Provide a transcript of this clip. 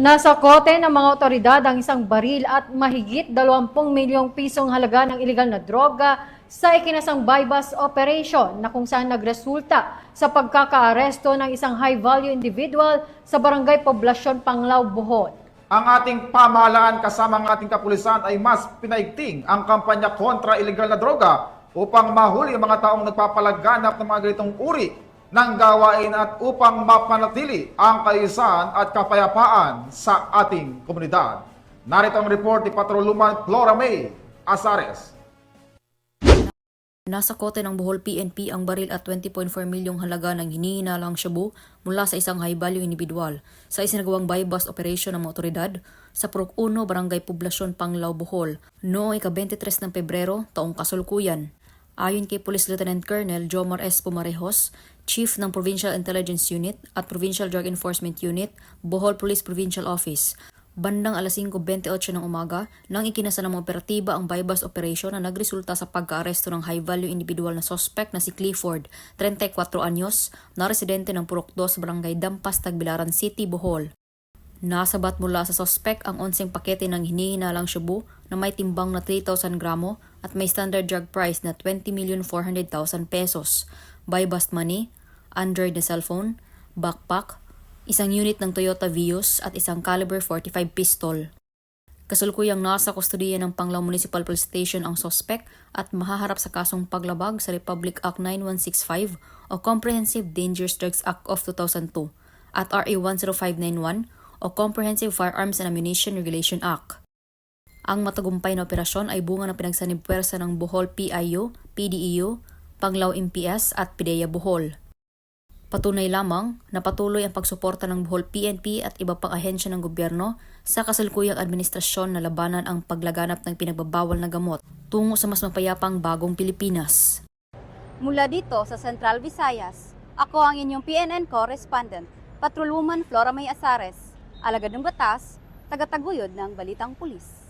Nasa kote ng mga otoridad ang isang baril at mahigit 20 milyong pisong halaga ng ilegal na droga sa ikinasang buy-bust operation na kung saan nagresulta sa pagkakaaresto ng isang high-value individual sa Barangay Poblasyon, Panglao, Bohol. Ang ating pamahalaan kasama ang ating kapulisan ay mas pinaigting ang kampanya kontra ilegal na droga upang mahuli ang mga taong nagpapalaganap ng mga ganitong uri ng gawain at upang mapanatili ang kaayusan at kapayapaan sa ating komunidad. Narito ang report ni Patroluman Flora May Azares. Nasa kote ng Bohol PNP ang baril at 20.4 milyong halaga ng hinihinalang shabu mula sa isang high-value individual sa isinagawang buy-bust operation ng mga otoridad sa Purok 1, Barangay Poblasyon, Panglao, Bohol noong ika-23 ng Pebrero taong kasalukuyan. Ayon kay Police Lieutenant Colonel Jomar S. Pumarejos, Chief ng Provincial Intelligence Unit at Provincial Drug Enforcement Unit, Bohol Police Provincial Office, bandang alas 5:28 ng umaga nang ikinasa ng mga operatiba ang buy-bust operation na nagresulta sa pagkaaresto ng high-value individual na suspect na si Clifford, 34 anyos, na residente ng Purok 2 sa Barangay Dampas, Tagbilaran City, Bohol. Nasabat mula sa suspect ang 11 pakete ng hinihinalang shabu na may timbang na 3,000 gramo at may standard drug price na 20,400,000 pesos, buy-bust money, Android na cellphone, backpack, isang unit ng Toyota Vios at isang caliber 45 pistol. Kasalukuyang nasa kustodiya ng Panglao Municipal Police Station ang suspect at mahaharap sa kasong paglabag sa Republic Act 9165 o Comprehensive Dangerous Drugs Act of 2002 at RA 10591 o Comprehensive Firearms and Ammunition Regulation Act. Ang matagumpay na operasyon ay bunga ng pinagsanib-puwersa ng Bohol PIO, PDEO, Panglao MPS at PIDEA Bohol. Patunay lamang na patuloy ang pagsuporta ng Bohol PNP at iba pang ahensya ng gobyerno sa kasalukuyang administrasyon na labanan ang paglaganap ng pinagbabawal na gamot tungo sa mas mapayapang bagong Pilipinas. Mula dito sa Central Visayas, ako ang inyong PNN correspondent, Patroluman Flora May Azares, alagad ng batas, tagataguyod ng Balitang Pulis.